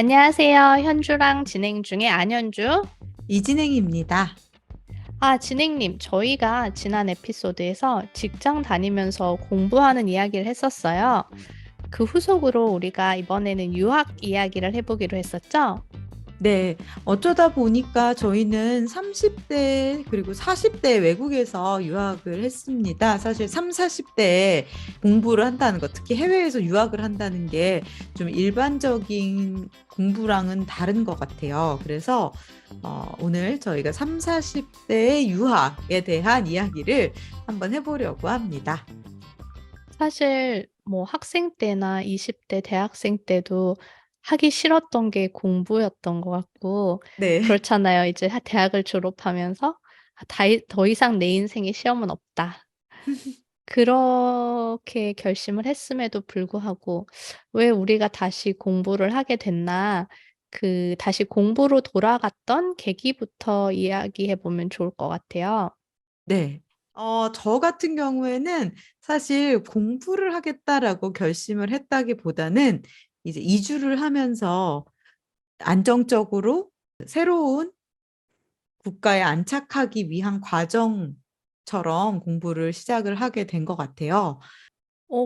안녕하세요. 현주랑 진행 중에 안현주. 이진행입니다. 진행님, 저희가 지난 에피소드에서 직장 다니면서 공부하는 이야기를 했었어요. 그 후속으로 우리가 이번에는 유학 이야기를 해보기로 했었죠? 네, 어쩌다 보니까 저희는 30대 그리고 40대 외국에서 유학을 했습니다. 사실 3, 40대에 공부를 한다는 것, 특히 해외에서 유학을 한다는 게 좀 일반적인 공부랑은 다른 것 같아요. 그래서 오늘 저희가 3, 40대의 유학에 대한 이야기를 한번 해보려고 합니다. 사실 뭐 학생 때나 20대 대학생 때도 하기 싫었던 게 공부였던 것 같고, 네. 그렇잖아요. 이제 대학을 졸업하면서 더 이상 내 인생에 시험은 없다. 그렇게 결심을 했음에도 불구하고 '왜 우리가 다시 공부를 하게 됐나.' 다시 공부로 돌아갔던 계기부터 이야기해 보면 좋을 것 같아요. 네. 저 같은 경우에는 사실 '공부를 하겠다.'라고 결심을 했다기보다는 이제 이주를 하면서 안정적으로 새로운 국가에 안착하기 위한 과정처럼 공부를 시작을 하게 된 것 같아요.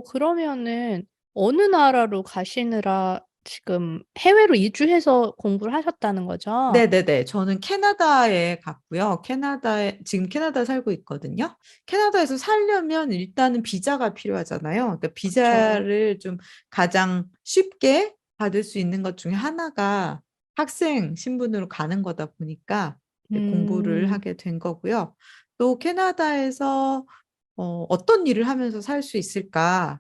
그러면은 어느 나라로 가시느라 지금 해외로 이주해서 공부를 하셨다는 거죠? 네네네. 저는 캐나다에 갔고요. 지금 캐나다에 살고 있거든요. 캐나다에서 살려면 일단은 비자가 필요하잖아요. 그러니까 그쵸. 비자를 좀 가장 쉽게 받을 수 있는 것 중에 하나가 학생 신분으로 가는 거다 보니까 이제 공부를 음. 하게 된 거고요. 또 캐나다에서 어떤 일을 하면서 살 수 있을까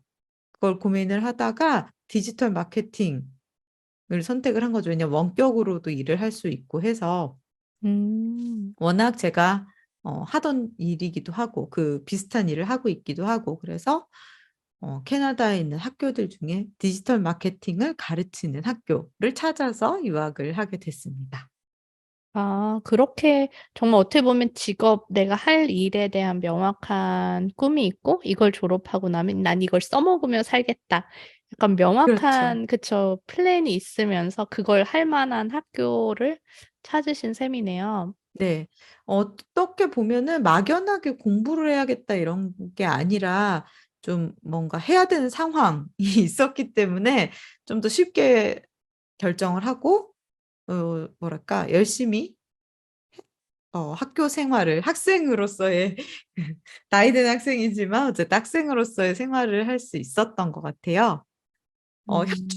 그걸 고민을 하다가 디지털 마케팅을 선택을 한 거죠. 왜냐면 원격으로도 일을 할 수 있고 해서 음. 워낙 제가 하던 일이기도 하고 그 비슷한 일을 하고 있기도 하고 그래서 캐나다에 있는 학교들 중에 디지털 마케팅을 가르치는 학교를 찾아서 유학을 하게 됐습니다. 그렇게 정말 어떻게 보면 직업 내가 할 일에 대한 명확한 꿈이 있고 이걸 졸업하고 나면 '난 이걸 써먹으며 살겠다.' 약간 그렇죠. 명확한 그쵸. 플랜이 있으면서 그걸 할 만한 학교를 찾으신 셈이네요. 네. 어떻게 보면은 막연하게 '공부를 해야겠다.' 이런 게 아니라 좀 뭔가 해야 되는 상황이 있었기 때문에 좀 더 쉽게 결정을 하고 뭐랄까 열심히 학교 생활을 학생으로서의 나이 든 학생이지만 어쨌든 학생으로서의 생활을 할 수 있었던 것 같아요. 현주는 음.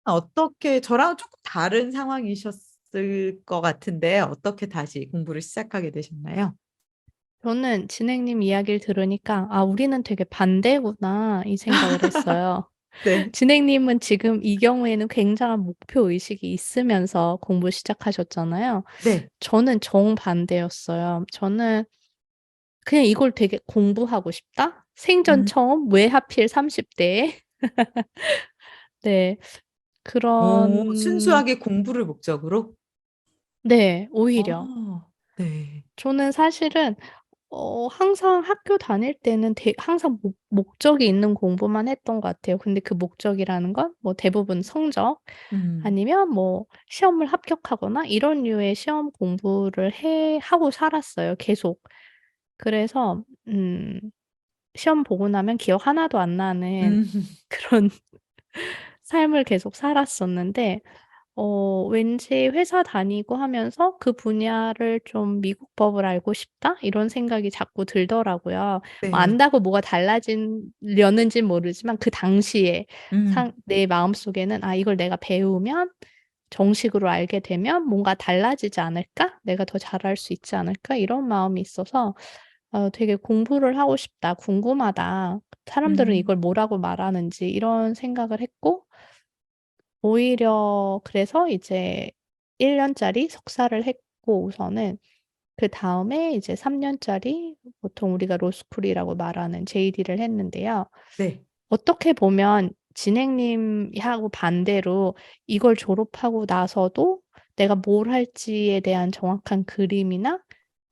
어떻게 저랑은 쪼끔 다른 상황이셨을 것 같은데 어떻게 다시 공부를 시작하게 되셨나요? 저는 진행님 이야기를 들으니까 '아 우리는 되게 반대구나.' 이 생각을 했어요. 네. 진행님은 지금 이 경우에는 굉장한 목표 의식이 있으면서 공부 시작하셨잖아요. 네. 저는 정반대였어요. 저는 그냥 이걸 되게 '공부하고 싶다. 생전 음. 처음. 왜 하필 30 대에.' 네. 그런 순수하게 공부를 목적으로? 네. 오히려. 네. 저는 사실은 항상 학교 다닐 때는 항상 목적이 있는 공부만 했던 것 같아요. 근데 그 목적이라는 건 뭐 대부분 성적 음. 아니면 뭐 시험을 합격하거나 이런 류의 시험 공부를 하고 살았어요 계속. 그래서 시험 보고 나면 기억 하나도 안 나는 음. 그런 삶을 계속 살았었는데 왠지 회사 다니고 하면서 '그 분야를 좀 미국 법을 알고 싶다.' 이런 생각이 자꾸 들더라고요. 뭐 네. 안다고 뭐가 달라지려는진 모르지만 그 당시에 음. 내 마음속에는 '아 이걸 내가 배우면 정식으로 알게 되면 뭔가 달라지지 않을까? 내가 더 잘할 수 있지 않을까?' 이런 마음이 있어서 되게 '공부를 하고 싶다. 궁금하다. 사람들은 음. 이걸 뭐라고 말하는지.' 이런 생각을 했고 오히려 그래서 이제 1 년짜리 석사를 했고 우선은 그다음에 이제 3 년짜리 보통 우리가 로스쿨이라고 말하는 JD를 했는데요. 네. 어떻게 보면 진행님하고 반대로 이걸 졸업하고 나서도 내가 뭘 할지에 대한 정확한 그림이나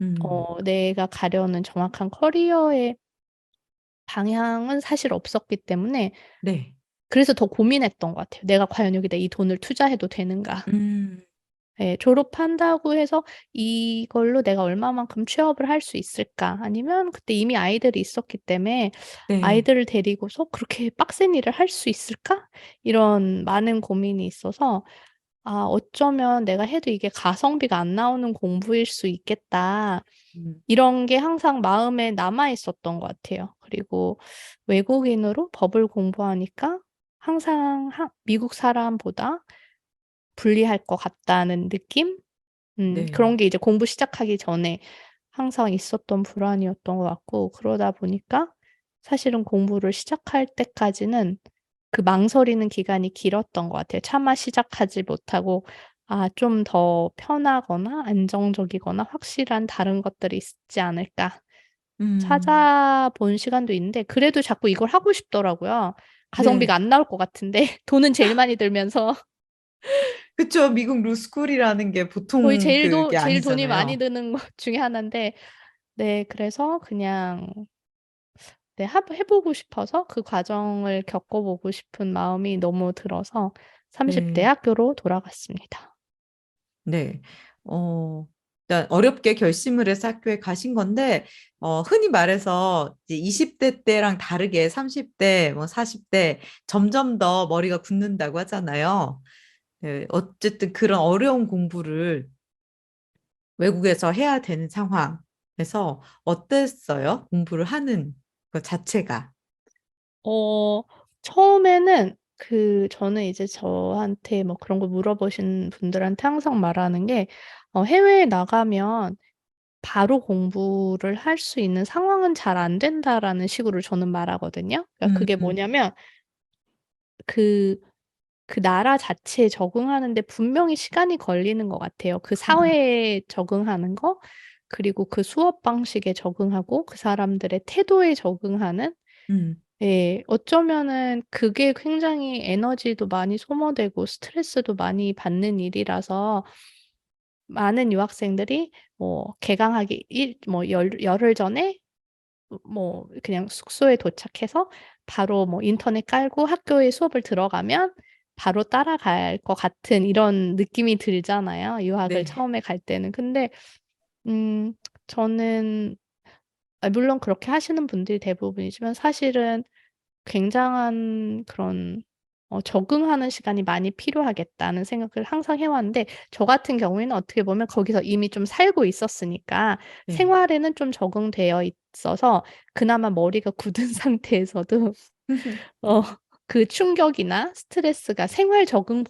음. 내가 가려는 정확한 커리어의 방향은 사실 없었기 때문에 네. 그래서 더 고민했던 것 같아요. '내가 과연 여기다 이 돈을 투자해도 되는가?' 음. 예. '졸업한다고 해서 이걸로 내가 얼마만큼 취업을 할 수 있을까?' 아니면 그때 이미 아이들이 있었기 때문에 네. '아이들을 데리고서 그렇게 빡센 일을 할 수 있을까?' 이런 많은 고민이 있어서 '아 어쩌면 내가 해도 이게 가성비가 안 나오는 공부일 수 있겠다.' 음. 이런 게 항상 마음에 남아 있었던 것 같아요. 그리고 외국인으로 법을 공부하니까 항상 미국 사람보다 불리할 것 같다는 느낌? 그런 네. 게 이제 공부 시작하기 전에 항상 있었던 불안이었던 것 같고, 그러다 보니까 사실은 공부를 시작할 때까지는 그 망설이는 기간이 길었던 것 같아요. 차마 시작하지 못하고 '아 좀 더 편하거나 안정적이거나 확실한 다른 것들이 있지 않을까.' 음. 찾아본 시간도 있는데 그래도 자꾸 이걸 하고 싶더라고요. 가성비가 네. 안 나올 것 같은데 돈은 제일 많이 들면서. 그쵸. 미국 로스쿨이라는 게 거의 보통 그게 제일 돈이 많이 아니잖아요. 드는 것 중에 하나인데, 네 그래서 그냥 네 해 보고 싶어서 그 과정을 겪어 보고 싶은 마음이 너무 들어서 30 대 네. 학교로 돌아갔습니다. 네. 어 일단 어렵게 결심을 해서 학교에 가신 건데 흔히 말해서 이제 20대 때랑 다르게 30대 뭐 40대 점점 더 머리가 굳는다고 하잖아요. 네. 어쨌든 그런 어려운 공부를 외국에서 해야 되는 상황에서 어땠어요? 공부를 하는 것 자체가. 어 처음에는 저는 이제 저한테 뭐 그런 거 물어보신 분들한테 항상 말하는 게 "해외에 나가면 바로 공부를 할 수 있는 상황은 잘 안 된다."라는 식으로 저는 말하거든요. 그러니까 그게 음. 뭐냐면 그 나라 자체에 적응하는 데 분명히 시간이 걸리는 것 같아요. 그 사회에 적응하는 거, 그리고 그 수업 방식에 적응하고 그 사람들의 태도에 적응하는, 음. 예 어쩌면은 그게 굉장히 에너지도 많이 소모되고 스트레스도 많이 받는 일이라서 많은 유학생들이 뭐 개강하기 열흘 전에 뭐 그냥 숙소에 도착해서 바로 뭐 인터넷 깔고 학교에 수업을 들어가면 바로 따라갈 것 같은 이런 느낌이 들잖아요, 유학을 네. 처음에 갈 때는. 근데 음 저는 물론 그렇게 하시는 분들이 대부분이지만 사실은 굉장한 그런 '적응하는 시간이 많이 필요하겠다.'는 생각을 항상 해 왔는데, 저 같은 경우에는 어떻게 보면 거기서 이미 좀 살고 있었으니까 네. 생활에는 좀 적응되어 있어서 그나마 머리가 굳은 상태에서도 어 그 충격이나 스트레스가 생활 적응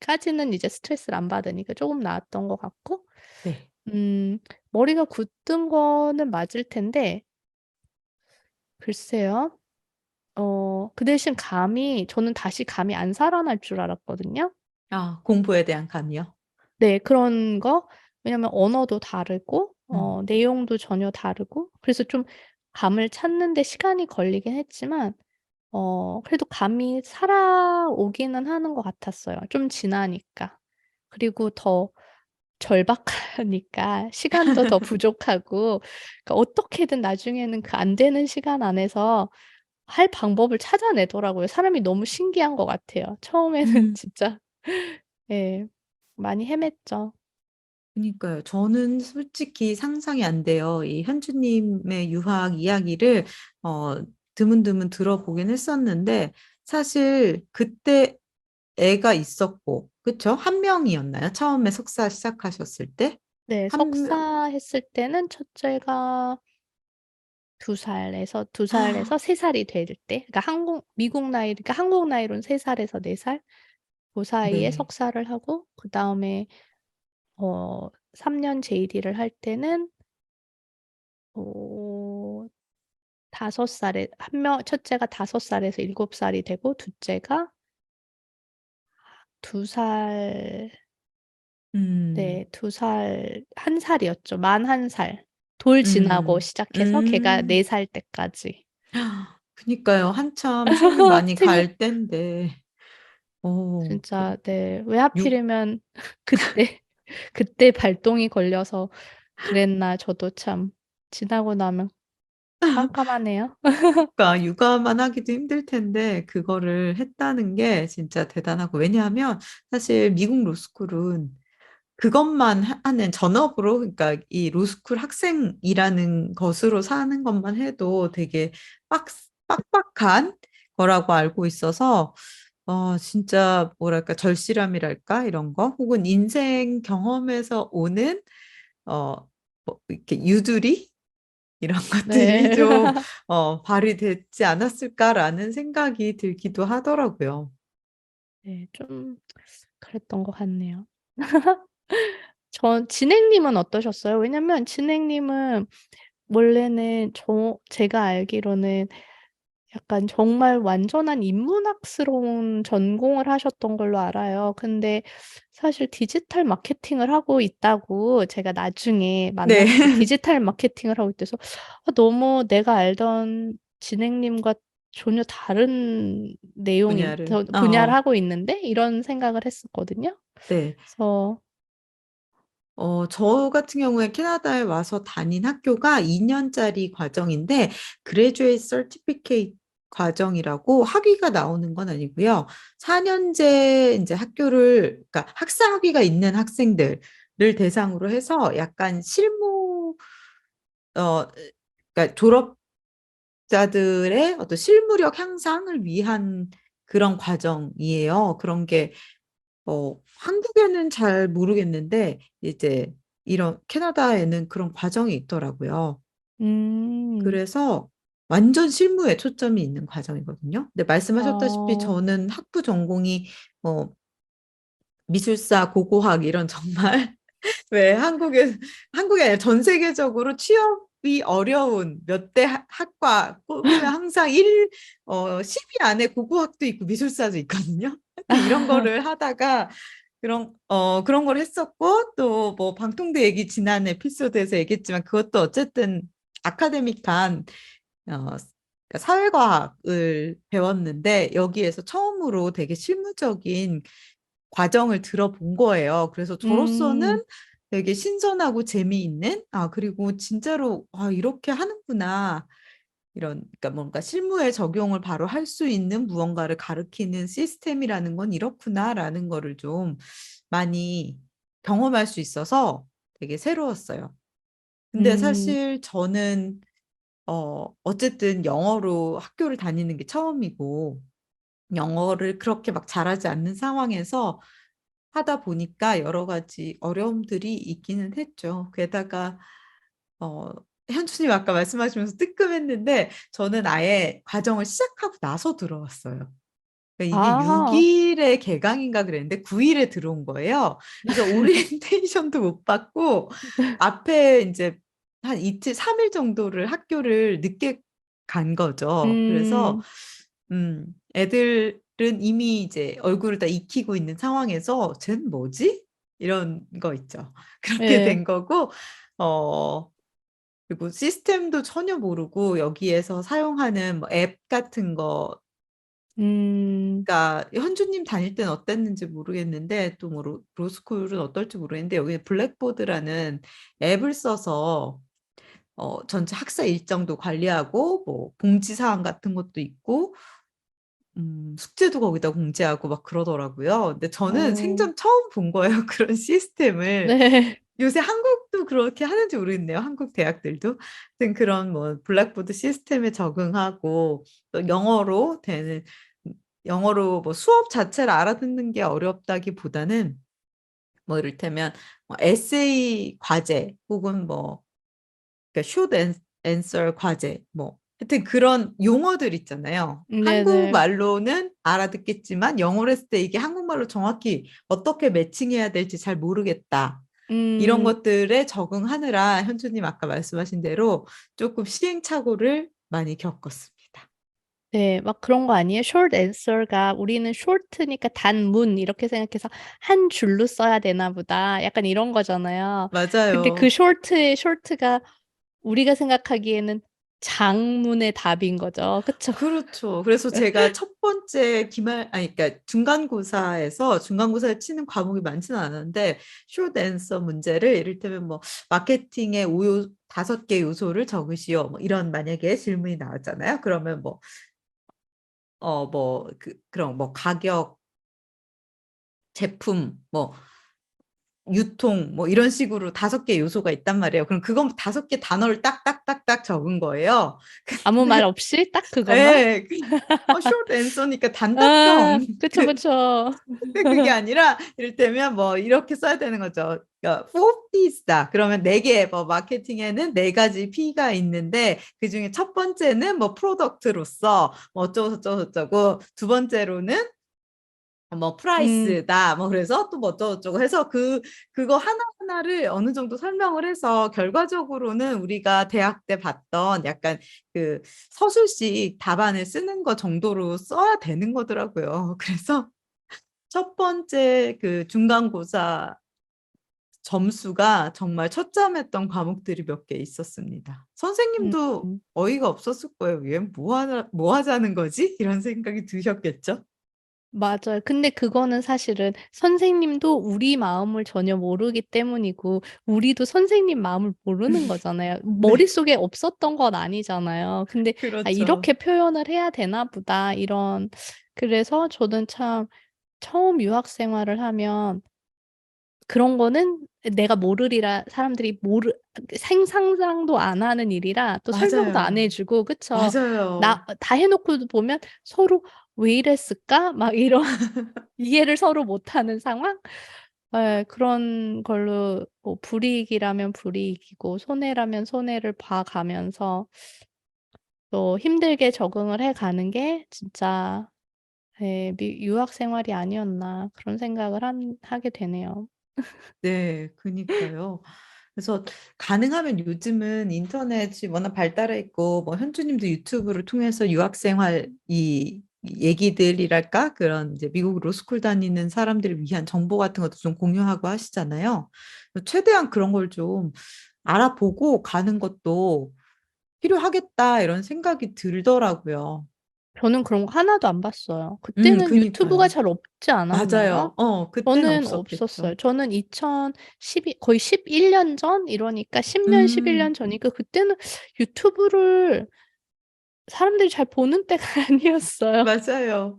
까지는 이제 스트레스를 안 받으니까 쪼금 나았던 것 같고, 네. 음 머리가 굳은 거는 맞을 텐데 글쎄요. 그 대신 저는 다시 감이 안 살아날 줄 알았거든요. 아 공부에 대한 감이요? 네. 그런 거, 왜냐면 언어도 다르고 음. 내용도 전혀 다르고 그래서 좀 감을 찾는 데 시간이 걸리긴 했지만 그래도 감이 살아오기는 하는 것 같았어요, 좀 지나니까. 그리고 더 절박하니까 시간도 더 부족하고, 그러니까 어떻게든 나중에는 그 안 되는 시간 안에서 할 방법을 찾아내더라고요. 사람이 너무 신기한 것 같아요. 처음에는 음. 진짜 예 많이 헤맸죠. 그니까요. 저는 솔직히 상상이 안 돼요. 이 현주님의 유학 이야기를 어 드문드문 들어보긴 했었는데 사실 그때 애가 있었고 그쵸? 한 명이었나요? 처음에 석사 시작하셨을 때? 네. 한 명 석사 했을 때는 첫째가 2 살에서 3 살이 될 때, 그러니까 미국 나이, 그러니까 한국 나이로는 3 살에서 4 살, 고 사이에 네. 석사를 하고 그다음에 3년 JD를 할 때는 어 5 살에 첫째가 5 살에서 7 살이 되고 둘째가 2 살, 음. 네 2 살 1 살이었죠. 만 1 살. 돌 지나고 음. 시작해서 걔가 음. 4살 때까지. 그니까요. 한참 생이 많이 생이 갈 땐데. 그 진짜 네. 왜 육 하필이면 그때 그때 발동이 걸려서 그랬나 저도 참 지나고 나면 깜깜하네요. 그러니까 육아만 하기도 힘들 텐데 그거를 했다는 게 진짜 대단하고 왜냐하면 사실 미국 로스쿨은 그것만 하는 전업으로 그러니까 이 로스쿨 학생이라는 것으로 사는 것만 해도 되게 빡 빡빡한 거라고 알고 있어서 진짜 뭐랄까 절실함이랄까 이런 거 혹은 인생 경험에서 오는 뭐 이렇게 유두리 이런 것들이 네. 좀 발휘됐지 않았을까라는 생각이 들기도 하더라고요. 네. 좀 그랬던 것 같네요. 진행님은 어떠셨어요? 왜냐면 진행님은 원래는 제가 알기로는 약간 정말 완전한 인문학스러운 전공을 하셨던 걸로 알아요. 근데 사실 디지털 마케팅을 하고 있다고 제가 나중에 네. 만났을 때 디지털 마케팅을 하고 있대서 너무 내가 알던 진행님과 전혀 다른 내용인 분야를. 분야를 하고 있는데 이런 생각을 했었거든요. 네. 그래서 저 같은 경우에 캐나다에 와서 다닌 학교가 2년짜리 과정인데 Graduate Certificate 과정이라고 학위가 나오는 건 아니고요. 4년제 이제 학교를 그러니까 학사 학위가 있는 학생들을 대상으로 해서 약간 실무 어 그러니까 졸업자들의 어떤 실무력 향상을 위한 그런 과정이에요. 그런 게 한국에는 잘 모르겠는데 이제 이런 캐나다에는 그런 과정이 있더라고요. 음. 그래서 완전 실무에 초점이 있는 과정이거든요. 근데 말씀하셨다시피 어. 저는 학부 전공이 뭐 미술사, 고고학 이런 정말 왜 한국이 아니라 전 세계적으로 취업이 어려운 몇 대 학과 꼽으면 항상 10위 안에 고고학도 있고 미술사도 있거든요. 이런 거를 하다가 그런 걸 했었고 또 뭐 방통대 얘기 지난 에피소드에서 얘기했지만 그것도 어쨌든 아카데믹한 그러니까 사회과학을 배웠는데 여기에서 처음으로 되게 실무적인 과정을 들어본 거예요. 그래서 음. 저로서는 되게 신선하고 재미있는, 그리고 진짜로, 이렇게 하는구나. 그러니까 뭔가 실무에 적용을 바로 할 수 있는 무언가를 가르치는 시스템이라는 건 이렇구나라는 거를 좀 많이 경험할 수 있어서 되게 새로웠어요. 근데 음. 사실 저는, 어쨌든 영어로 학교를 다니는 게 처음이고, 영어를 그렇게 막 잘하지 않는 상황에서 하다 보니까 여러 가지 어려움들이 있기는 했죠. 게다가 어, 현주님 아까 말씀하시면서 뜨끔했는데 저는 아예 과정을 시작하고 나서 들어왔어요. 그러니까 이게 아. 6일에 개강인가 그랬는데 9일에 들어온 거예요. 그래서 오리엔테이션도 못 받고 앞에 이제 한 이틀, 3일 정도를 학교를 늦게 간 거죠. 그래서 음. 애들은 이미 이제 얼굴을 다 익히고 있는 상황에서 쟤는 뭐지? 이런 거 있죠. 그렇게 예. 된 거고, 어, 그리고 시스템도 전혀 모르고 여기에서 사용하는 뭐 앱 같은 거, 음. 그러니까 현주님 다닐 때는 어땠는지 모르겠는데 또 뭐 로스쿨은 어떨지 모르겠는데 여기 블랙보드라는 앱을 써서 전체 학사 일정도 관리하고 뭐 공지 사항 같은 것도 있고 숙제도 거기다 공지하고 막 그러더라고요. 근데 저는 어. 생전 처음 본 거예요. 그런 시스템을. 네. 요새 한국도 그렇게 하는지 모르겠네요. 한국 대학들도. 하여튼 그런 뭐 블랙보드 시스템에 적응하고 또 영어로 뭐 수업 자체를 알아듣는 게 어렵다기보다는 뭐 이를테면 뭐 에세이 과제 혹은 뭐 그러니까 숏 앤서 과제 뭐 하여튼 그런 용어들 있잖아요. 네네. 한국말로는 알아듣겠지만 영어로 했을 때 이게 한국말로 정확히 어떻게 매칭해야 될지 잘 모르겠다. 이런 음. 것들에 적응하느라 현주님 아까 말씀하신 대로 조금 시행착오를 많이 겪었습니다. 네. 막 그런 거 아니에요? short answer가 우리는 short니까 단문 이렇게 생각해서 '한 줄로 써야 되나 보다.' 약간 이런 거잖아요. 근데 그 맞아요. short의 short가 우리가 생각하기에는 장문의 답인 거죠. 그쵸? 그렇죠. 그래서 제가 첫 번째 그러니까 중간고사에서 중간고사에 치는 과목이 많지는 않았는데 숏 앤서 문제를 이를테면 뭐 마케팅의 5개 요소를 적으시오. 뭐 이런 만약에 질문이 나왔잖아요. 그러면 뭐 그럼 뭐 가격, 제품, 뭐 유통 뭐 이런 식으로 5개 요소가 있단 말이에요. 그럼 그건 5개 단어를 딱딱딱딱 적은 거예요. 아무 말 근데 없이 딱 그것만? 예, short answer니까 아, 단답형. 그쵸, 그쵸. 근데 그게 아니라 이를테면 뭐 이렇게 써야 되는 거죠. 그러니까 4Ps다. 그러면 4개, 뭐 마케팅에는 4가지 P가 있는데 그중에 첫 번째는 뭐 프로덕트로서 뭐 어쩌고 저쩌고 저쩌고 두 번째로는 뭐 음, 프라이스다 뭐 그래서 또 뭐 어쩌고저쩌고 해서 그거 하나하나를 어느 정도 설명을 해서 결과적으로는 우리가 대학 때 봤던 약간 그 서술식 답안을 쓰는 거 정도로 써야 되는 거더라고요. 그래서 첫 번째 그 중간고사 점수가 정말 처참했던 과목들이 몇 개 있었습니다. 음, 선생님도 음. 어이가 없었을 거예요. 얘 뭐 하자는 거지? 이런 생각이 드셨겠죠? 맞아요. 근데 그거는 사실은 선생님도 우리 마음을 전혀 모르기 때문이고, 우리도 선생님 마음을 모르는 거잖아요. 네, 머릿속에 없었던 건 아니잖아요. 근데, 아, 그렇죠. 이렇게 표현을 해야 되나 보다. 그래서 저는 참 처음 유학 생활을 하면 그런 거는 내가 모르리라 사람들이 생상상도 안 하는 일이라 또 설명도 안 맞아요. 해주고, 그쵸? 맞아요. 다 해놓고도 보면 서로 왜 이랬을까? 막 이런 이해를 서로 못하는 상황? 예, 그런 걸로 뭐 불이익이라면 불이익이고 손해라면 손해를 봐가면서 또 힘들게 적응을 해가는 게 진짜 예, 유학 생활이 아니었나 그런 생각을 하게 되네요. 네, 그니까요. 그래서 가능하면 요즘은 인터넷이 워낙 발달해 있고 뭐 현주님도 유튜브를 통해서 유학생활 이 얘기들이랄까 그런 이제 미국 로스쿨 다니는 사람들을 위한 정보 같은 것도 좀 공유하고 하시잖아요. 최대한 그런 걸 좀 알아보고 가는 것도 필요하겠다 이런 생각이 들더라고요. 저는 그런 거 하나도 안 봤어요. 그때는 유튜브가 그니까요. 잘 없지 않았나요? 맞아요. 그때는 저는 없었어요. 없었겠죠. 저는 2012 거의 11년 전 이러니까 10년, 11년 음. 전이니까 그때는 유튜브를 사람들이 잘 보는 때가 아니었어요. 맞아요.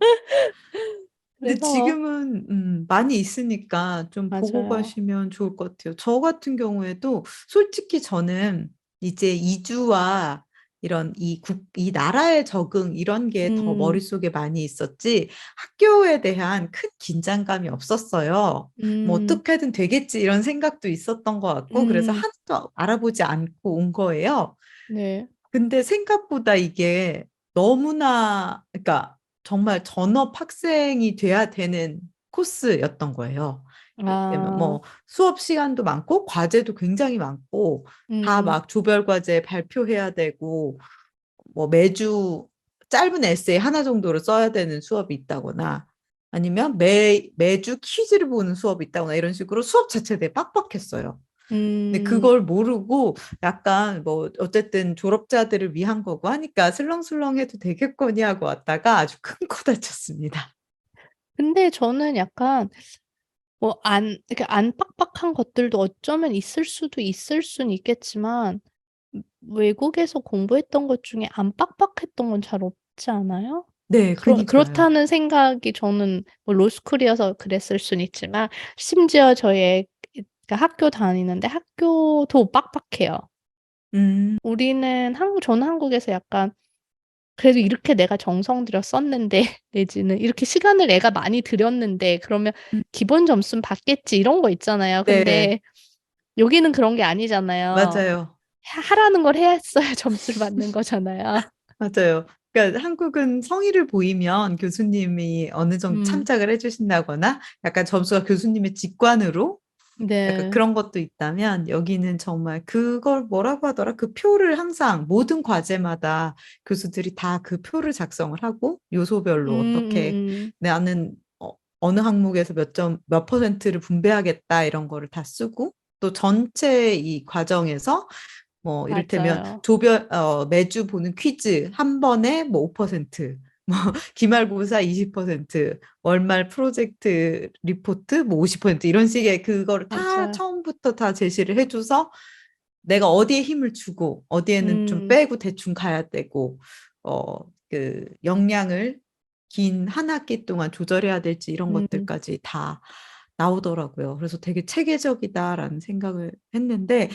근데 그래서 지금은 많이 있으니까 좀 보고 맞아요. 가시면 좋을 것 같아요. 저 같은 경우에도 솔직히 저는 이제 이주와 이런 이 나라의 적응 이런 게 더 음. 머릿속에 많이 있었지 학교에 대한 큰 긴장감이 없었어요. 뭐 음. 어떻게든 되겠지 이런 생각도 있었던 것 같고 그래서 음. 하나도 알아보지 않고 온 거예요. 네. 근데 생각보다 이게 너무나 그러니까 정말 전업 학생이 돼야 되는 코스였던 거예요. 이를테면 아. 뭐 수업 시간도 많고 과제도 굉장히 많고 다 음. 막 조별 과제 발표해야 되고 뭐 매주 짧은 에세이 하나 정도를 써야 되는 수업이 있다거나 아니면 매주 퀴즈를 보는 수업이 있다거나 이런 식으로 수업 자체가 되게 빡빡했어요. 근데 음. 그걸 모르고 약간 뭐 어쨌든 졸업자들을 위한 거고 하니까 슬렁슬렁 해도 되겠거니 하고 왔다가 아주 큰 코 다쳤습니다. 근데 저는 약간 뭐 이렇게 안 빡빡한 것들도 어쩌면 있을 수도 있을 수는 있겠지만 외국에서 공부했던 것 중에 안 빡빡했던 건 잘 없지 않아요? 네, 그니까요. 그렇다는 생각이 저는 뭐 로스쿨이어서 그랬을 수는 있지만 심지어 저희 그러니까 학교 다니는데 학교도 빡빡해요. 음, 저는 한국에서 약간 그래도 이렇게 내가 정성 들여 썼는데 내지는 이렇게 시간을 애가 많이 들였는데 그러면 음, 기본 점수는 받겠지 이런 거 있잖아요. 네, 근데 여기는 그런 게 아니잖아요. 맞아요. 하라는 걸 했어야 점수를 받는 거잖아요. 맞아요. 그러니까 한국은 성의를 보이면 교수님이 어느 정도 음. 참작을 해주신다거나 약간 점수가 교수님의 직관으로 약간 네. 그런 것도 있다면 여기는 정말 그걸 뭐라고 하더라? 그 표를 항상 모든 과제마다 교수들이 다 그 표를 작성을 하고 요소별로 어떻게 나는 어느 항목에서 몇 퍼센트를 분배하겠다 이런 거를 다 쓰고 또 전체 이 과정에서 뭐 이를테면 맞아요. 매주 보는 퀴즈 한 번에 뭐 5%, 뭐 기말고사 20%, 월말 프로젝트 리포트 뭐 50% 이런 식의 그거를 다 맞아요. 처음부터 다 제시를 해줘서 내가 어디에 힘을 주고 어디에는 좀 음. 빼고 대충 가야 되고 그 역량을 긴 한 학기 동안 조절해야 될지 이런 음. 것들까지 다 나오더라고요. 그래서 되게 체계적이다라는 생각을 했는데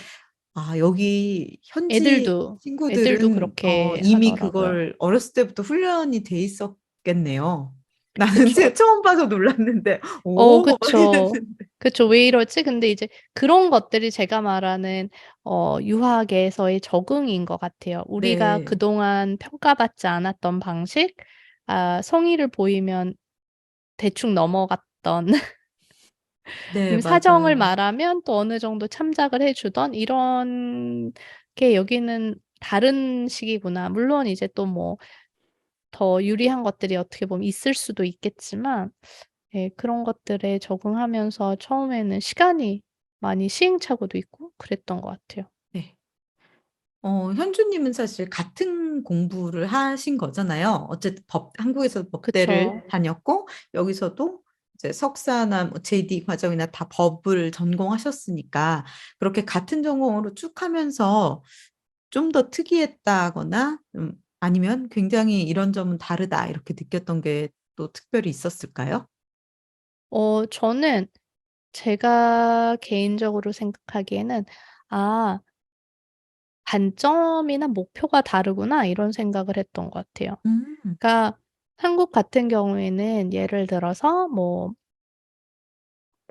여기 현지 애들도 친구들은 그렇게 이미 하더라고요. 그걸 어렸을 때부터 훈련이 돼 있었겠네요. 나는 그쵸. 처음 봐서 놀랐는데 오 그쵸. 이랬는데. 그쵸. '왜 이러지?' 근데 이제 그런 것들이 제가 말하는 유학에서의 적응인 것 같아요. 우리가 네. 그동안 평가받지 않았던 방식, 성의를 보이면 대충 넘어갔던 네, 아니면 사정을 맞아요. 말하면 또 어느 정도 참작을 해 주던 이런 게 여기는 다른 식이구나. 물론 이제 또 뭐 더 유리한 것들이 어떻게 보면 있을 수도 있겠지만, 예, 그런 것들에 적응하면서 처음에는 시간이 많이 시행착오도 있고 그랬던 것 같아요. 네. 현주님은 사실 같은 공부를 하신 거잖아요. 어쨌든 한국에서 법대를 그쵸. 다녔고, 여기서도 이제 석사나 뭐 JD 과정이나 다 법을 전공하셨으니까, 그렇게 같은 전공으로 쭉 하면서 좀 더 특이했다거나, 아니면 굉장히 이런 점은 다르다, 이렇게 느꼈던 게 또 특별히 있었을까요? 저는 제가 개인적으로 생각하기에는 '아, 관점이나 목표가 다르구나.' 이런 생각을 했던 것 같아요. 음. 그러니까 한국 같은 경우에는 예를 들어서 뭐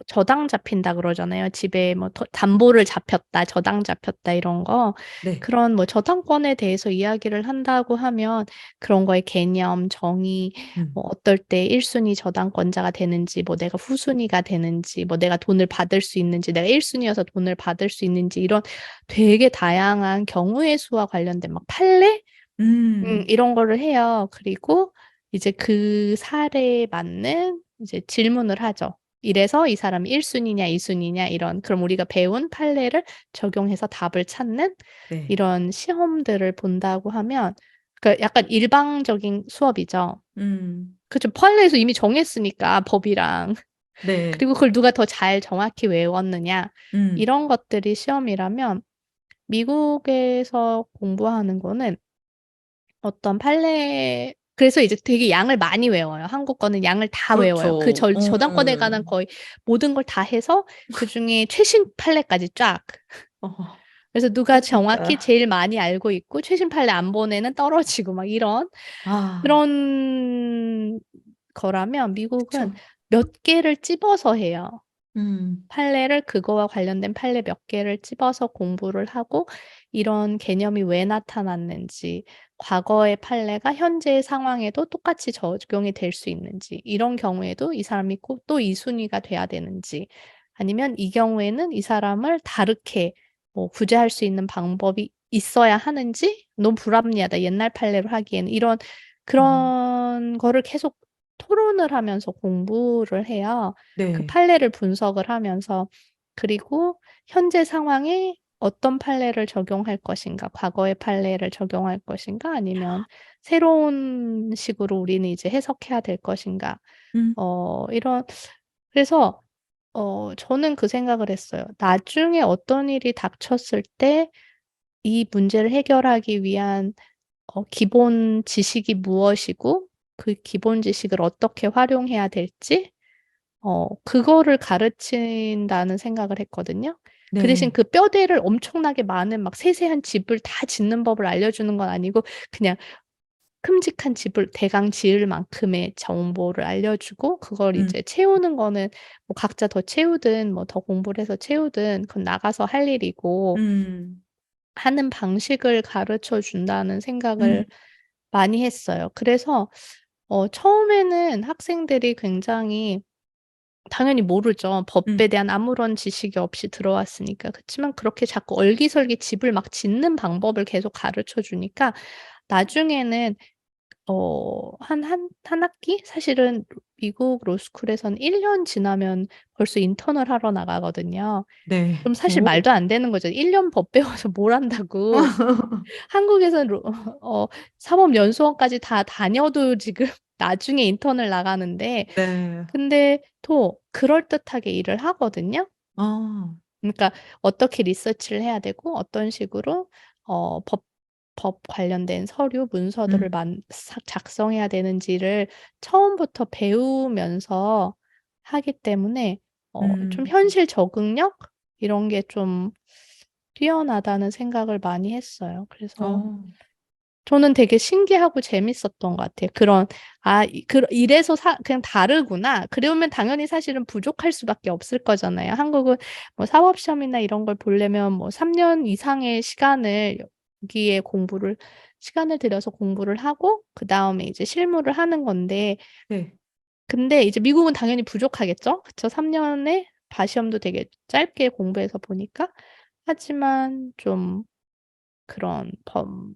저당 잡힌다 그러잖아요. 집에 뭐 담보를 잡혔다, 저당 잡혔다 이런 거. 네. 그런 뭐 저당권에 대해서 이야기를 한다고 하면 그런 거의 개념, 정의, 뭐 음. 어떨 때 1 순위 저당권자가 되는지, 뭐 내가 후순위가 되는지, 뭐 내가 돈을 받을 수 있는지, 내가 1 순위여서 돈을 받을 수 있는지, 이런 되게 다양한 경우의 수와 관련된 막 판례? 음. 이런 거를 해요. 그리고 이제 그 사례에 맞는 이제 질문을 하죠. 이래서 이 사람이 1 순위냐 2 순위냐 이런, 그럼 우리가 배운 판례를 적용해서 답을 찾는 네. 이런 시험들을 본다고 하면, 그러니까 약간 일방적인 수업이죠. 음. 그죠. 판례에서 이미 정했으니까 법이랑. 네. 그리고 그걸 누가 더 잘 정확히 외웠느냐, 음. 이런 것들이 시험이라면, 미국에서 공부하는 거는 어떤 판례, 그래서 이제 되게 양을 많이 외워요. 한국 거는 양을 다 외워요. 그 그렇죠. 저당권에 관한 거의 모든 걸 다 해서 그중에 최신 판례까지 쫙. 그래서 누가 정확히 진짜. 제일 많이 알고 있고 최신 판례 안 본 애는 떨어지고 막 이런 아. 그런 거라면, 미국은 그쵸. 몇 개를 집어서 해요. 음. 판례를, 그거와 관련된 판례 몇 개를 집어서 공부를 하고, 이런 개념이 왜 나타났는지, 과거의 판례가 현재의 상황에도 똑같이 적용이 될 수 있는지, 이런 경우에도 이 사람이 꼭 또 이 순위가 돼야 되는지, 아니면 이 경우에는 이 사람을 다르게 뭐 구제할 수 있는 방법이 있어야 하는지, 너무 불합리하다 옛날 판례로 하기에는, 이런 음. 그런 거를 계속 토론을 하면서 공부를 해요. 그 네. 판례를 분석을 하면서. 그리고 현재 상황에 어떤 판례를 적용할 것인가, 과거의 판례를 적용할 것인가, 아니면 새로운 식으로 우리는 이제 해석해야 될 것인가. 음. 이런, 그래서 저는 그 생각을 했어요. 나중에 어떤 일이 닥쳤을 때 이 문제를 해결하기 위한 기본 지식이 무엇이고, 그 기본 지식을 어떻게 활용해야 될지, 그거를 가르친다는 생각을 했거든요. 그 대신 네. 그 뼈대를 엄청나게 많은 막 세세한 집을 다 짓는 법을 알려주는 건 아니고, 그냥 큼직한 집을 대강 지을 만큼의 정보를 알려주고, 그걸 음. 이제 채우는 거는 뭐 각자 더 채우든 뭐 더 공부를 해서 채우든 그건 나가서 할 일이고, 음. 하는 방식을 가르쳐 준다는 생각을 음. 많이 했어요. 그래서 처음에는 학생들이 굉장히, 당연히 모르죠. 법에 음. 대한 아무런 지식이 없이 들어왔으니까. 그치만 그렇게 자꾸 얼기설기 집을 막 짓는 방법을 계속 가르쳐 주니까 나중에는 한 학기? 사실은 미국 로스쿨에서는 1년 지나면 벌써 인턴을 하러 나가거든요. 네. 그럼 사실 오. 말도 안 되는 거죠. 1년 법 배워서 뭘 한다고. 한국에서는 사법연수원까지 다 다녀도 지금 나중에 인턴을 나가는데, 네. 근데 또 그럴듯하게 일을 하거든요. 어. 그러니까 어떻게 리서치를 해야 되고 어떤 식으로 법 관련된 서류 문서들을 음. 만 사 작성해야 되는지를 처음부터 배우면서 하기 때문에 좀 음. 현실 적응력 이런 게 좀 뛰어나다는 생각을 많이 했어요. 그래서 어. 저는 되게 신기하고 재밌었던 것 같아요. 그런 '아 이래서 그냥 다르구나.' 그러면 당연히 사실은 부족할 수밖에 없을 거잖아요. 한국은 뭐 사법 시험이나 이런 걸 보려면 뭐 3년 이상의 여기에 시간을 들여서 공부를 하고 그다음에 이제 실무를 하는 건데, 네. 근데 이제 미국은 당연히 부족하겠죠. 그쵸. 3 년에 바시험도 되게 짧게 공부해서 보니까. 하지만 좀 그런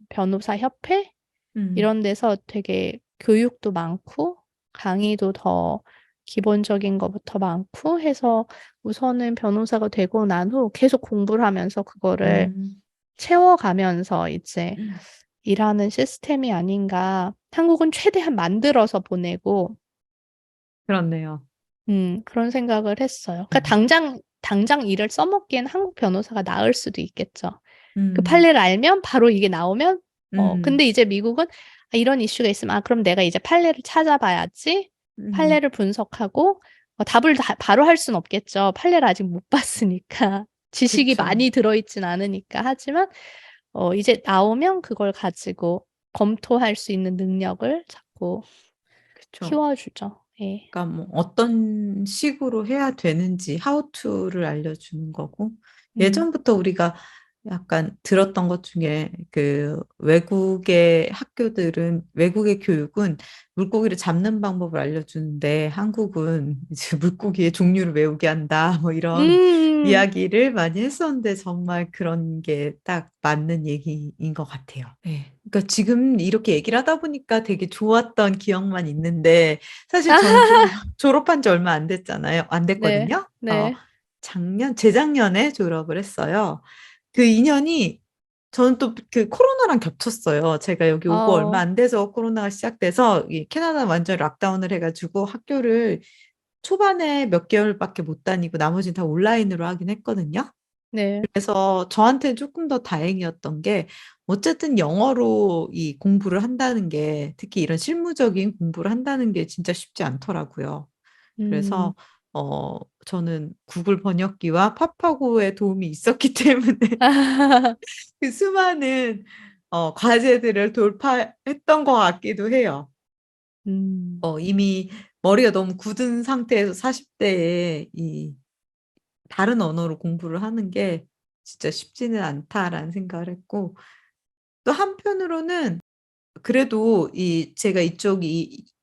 변호사 협회 음. 이런 데서 되게 교육도 많고 강의도 더 기본적인 것부터 많고 해서 우선은 변호사가 되고 난 후 계속 공부를 하면서 그거를 음. 채워가면서 이제 일하는 시스템이 아닌가. 한국은 최대한 만들어서 보내고 그렇네요. 그런 생각을 했어요. 그러니까 음. 당장 일을 써먹기엔 한국 변호사가 나을 수도 있겠죠. 그 음. 판례를 알면 바로 이게 나오면 음. 근데 이제 미국은 이런 이슈가 있으면 '아 그럼 내가 이제 판례를 찾아봐야지.' 음. 판례를 분석하고 답을 다 바로 할 수는 없겠죠. 판례를 아직 못 봤으니까. 지식이 그쵸. 많이 들어 있진 않으니까. 하지만 이제 나오면 그걸 가지고 검토할 수 있는 능력을 자꾸 그쵸. 키워주죠. 예. 그러니까 뭐 어떤 식으로 해야 되는지 how to를 알려주는 거고, 음. 예전부터 우리가 약간 들었던 것 중에 그 외국의 학교들은 외국의 교육은 물고기를 잡는 방법을 알려주는데 한국은 이제 "물고기의 종류를 외우게 한다." 뭐 이런 음. 이야기를 많이 했었는데 정말 그런 게 딱 맞는 얘기인 것 같아요. 예. 그러니까 지금 이렇게 얘기를 하다 보니까 되게 좋았던 기억만 있는데 사실 저는 좀 졸업한 지 얼마 안 됐잖아요. 안 네. 됐거든요. 네. 재작년에 졸업을 했어요. 그 인연이 저는 또 그 코로나랑 겹쳤어요. 제가 여기 오고 얼마 어. 안 돼서 코로나가 시작돼서 이 캐나다는 완전히 락다운을 해 가지고 학교를 초반에 몇 개월밖에 못 다니고 나머지는 다 온라인으로 하긴 했거든요. 네. 그래서 저한테는 쪼끔 더 다행이었던 게 어쨌든 영어로 이 공부를 한다는 게, 특히 이런 실무적인 공부를 한다는 게 진짜 쉽지 않더라고요. 음. 그래서 저는 구글 번역기와 파파고의 도움이 있었기 때문에 그 수많은 과제들을 돌파했던 것 같기도 해요. 음. 이미 머리가 너무 굳은 상태에서 40 대에 이 다른 언어로 공부를 하는 게 진짜 쉽지는 않다라는 생각을 했고, 또 한편으로는 그래도 제가 이쪽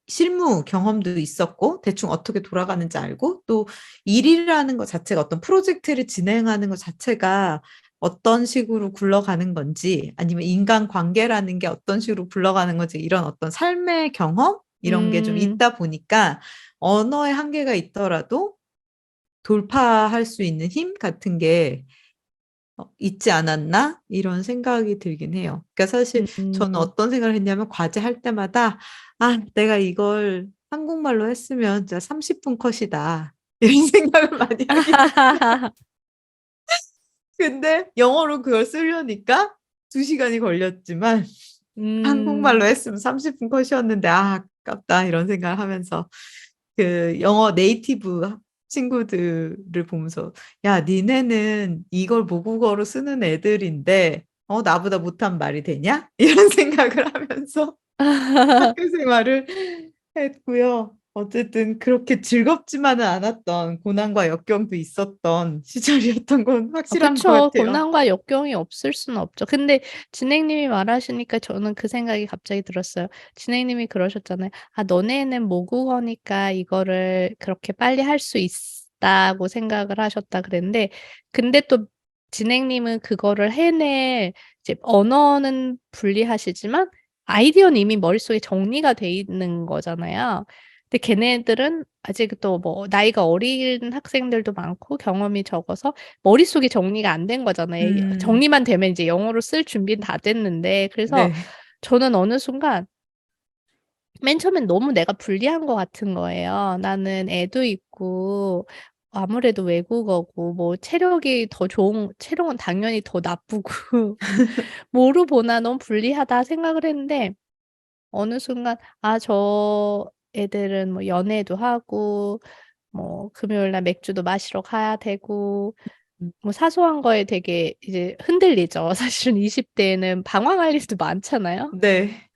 실무 경험도 있었고 대충 어떻게 돌아가는지 알고, 또 일이라는 것 자체가 어떤 프로젝트를 진행하는 것 자체가 어떤 식으로 굴러가는 건지, 아니면 인간관계라는 게 어떤 식으로 굴러가는 건지, 이런 어떤 삶의 경험 이런 게 좀 음. 있다 보니까 언어의 한계가 있더라도 돌파할 수 있는 힘 같은 게 '있지 않았나?' 이런 생각이 들긴 해요. 그러니까 사실 저는 음. 어떤 생각을 했냐면 과제할 때마다 '아 내가 이걸 한국말로 했으면 진짜 30분 컷이다.' 이런 생각을 많이 하긴 했어요. 근데 영어로 그걸 쓰려니까 2 시간이 걸렸지만 한국말로 음. 했으면 30분 컷이었는데 '아 아깝다.' 이런 생각을 하면서 그 영어 네이티브 친구들을 보면서 '야 니네는 이걸 모국어로 쓰는 애들인데 나보다 못한 말이 되냐?' 이런 생각을 하면서 학교 생활을 했고요. 어쨌든 그렇게 즐겁지만은 않았던 고난과 역경도 있었던 시절이었던 건 확실한 것 그쵸. 같아요. 고난과 역경이 없을 수는 없죠. 근데 진행님이 말하시니까 저는 그 생각이 갑자기 들었어요. 진행님이 그러셨잖아요. "아 너네는 모국어니까 이거를 그렇게 빨리 할 수 있다."고 생각을 하셨다 그랬는데, 근데 또 진행님은 그거를 해낼 이제 언어는 분리하시지만 아이디어는 이미 머릿속에 정리가 돼 있는 거잖아요. 근데 걔네들은 아직 또 뭐 나이가 어린 학생들도 많고 경험이 적어서 머릿속이 정리가 안 된 거잖아요. 음. 정리만 되면 이제 영어로 쓸 준비는 다 됐는데. 그래서 네. 저는 어느 순간 맨 처음엔 너무 내가 불리한 것 같은 거예요. 나는 애도 있고 아무래도 외국어고 뭐 체력은 당연히 더 나쁘고 뭐로 보나 너무 불리하다 생각을 했는데 어느 순간 저 애들은 뭐 연애도 하고 뭐 금요일 날 맥주도 마시러 가야 되고 음. 뭐 사소한 거에 되게 이제 흔들리죠. 사실은 20 대에는 방황할 일도 많잖아요. 네.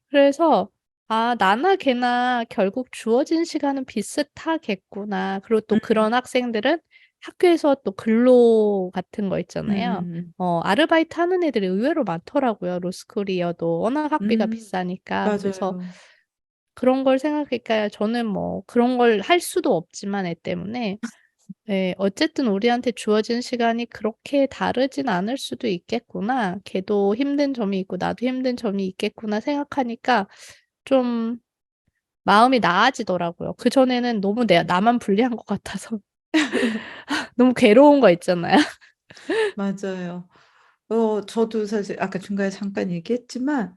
그래서 '나나 걔나 결국 주어진 시간은 비슷하겠구나.' 그리고 또 음. 그런 학생들은 학교에서 또 근로 같은 거 있잖아요. 음음음. 아르바이트 하는 애들이 의외로 많더라고요, 로스쿨이어도 워낙 학비가 음. 비싸니까. 그래서 맞아요. 그런 걸 생각하니까 저는 뭐 그런 걸 할 수도 없지만 애 때문에 어쨌든 우리한테 주어진 시간이 그렇게 다르진 않을 수도 있겠구나. 걔도 힘든 점이 있고 나도 힘든 점이 있겠구나 생각하니까 좀 마음이 나아지더라고요. 그전에는 너무 나만 불리한 것 같아서 너무 괴로운 거 있잖아요. 맞아요. 저도 사실 아까 중간에 잠깐 얘기했지만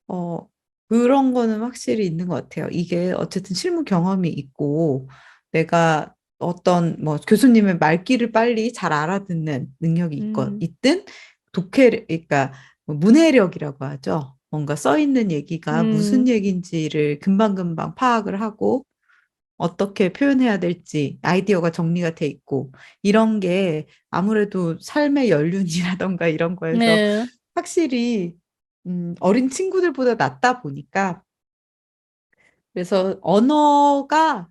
어 그런 거는 확실히 있는 것 같아요. 이게 어쨌든 실무 경험이 있고 내가 어떤 뭐 교수님의 말귀를 빨리 잘 알아듣는 능력이 음. 있든 그러니까 뭐 문해력이라고 하죠. 뭔가 써 있는 얘기가 무슨 음. 얘기인지를 금방금방 파악을 하고 어떻게 표현해야 될지 아이디어가 정리가 돼 있고 이런 게 아무래도 삶의 연륜이라든가 이런 거에서 네. 확실히 어린 친구들보다 낫다 보니까 그래서 언어가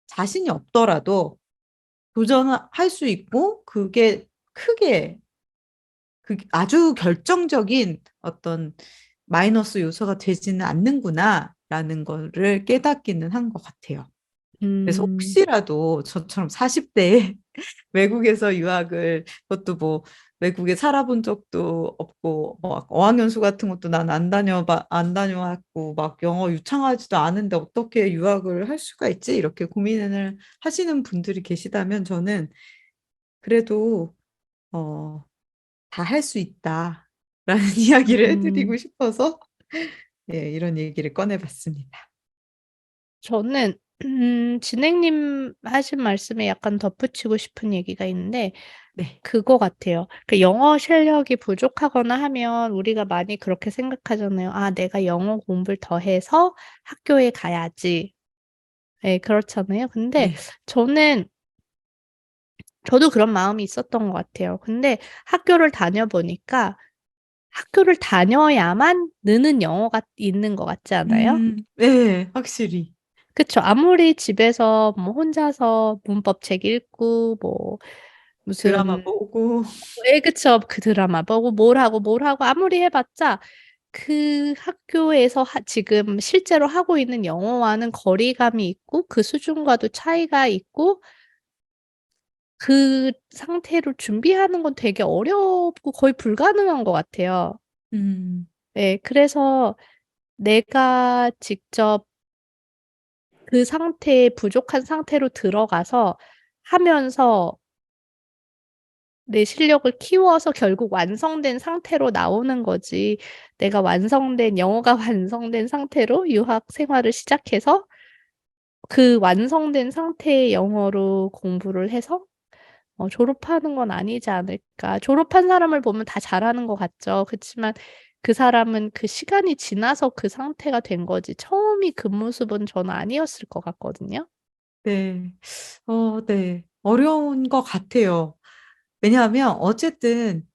자신이 없더라도 도전할 수 있고 그게 크게 아주 결정적인 어떤 마이너스 요소가 되지는 않는구나라는 거를 깨닫기는 한 것 같아요. 그래서 음. 혹시라도 저처럼 40 대에 외국에서 유학을 그것도 뭐 외국에 살아본 적도 없고 뭐 어학연수 같은 것도 난 안 다녀왔고 막 영어 유창하지도 않은데 어떻게 유학을 할 수가 있지? 이렇게 고민을 하시는 분들이 계시다면 저는 그래도 어 '다 할 수 있다.'라는 이야기를 해 드리고 음. 싶어서 예 이런 얘기를 꺼내 봤습니다. 저는 진행님 하신 말씀에 약간 덧붙이고 싶은 얘기가 있는데 네. 그거 같아요. 그 영어 실력이 부족하거나 하면 우리가 많이 그렇게 생각하잖아요. '아 내가 영어 공부를 더 해서 학교에 가야지.' 그렇잖아요. 근데 네. 저는 저도 그런 마음이 있었던 것 같아요. 근데 학교를 다녀보니까 학교를 다녀야만 느는 영어가 있는 것 같지 않아요? 네. 확실히. 그쵸. 아무리 집에서 뭐 혼자서 문법책 읽고 뭐 드라마 무슨 보고 그쵸. 그 드라마 보고 뭘 하고 아무리 해 봤자 그 학교에서 지금 실제로 하고 있는 영어와는 거리감이 있고 그 수준과도 차이가 있고 그 상태로 준비하는 건 되게 어렵고 거의 불가능한 것 같아요. 음. 그래서 내가 직접 그 상태에 부족한 상태로 들어가서 하면서 내 실력을 키워서 결국 완성된 상태로 나오는 거지 내가 영어가 완성된 상태로 유학 생활을 시작해서 그 완성된 상태의 영어로 공부를 해서 졸업하는 건 아니지 않을까. 졸업한 사람을 보면 다 잘하는 것 같죠. 그치만 그 사람은 그 시간이 지나서 그 상태가 된 거지 처음이 그 모습은 저는 아니었을 것 같거든요. 네. 네. 어려운 것 같아요. 왜냐하면 어쨌든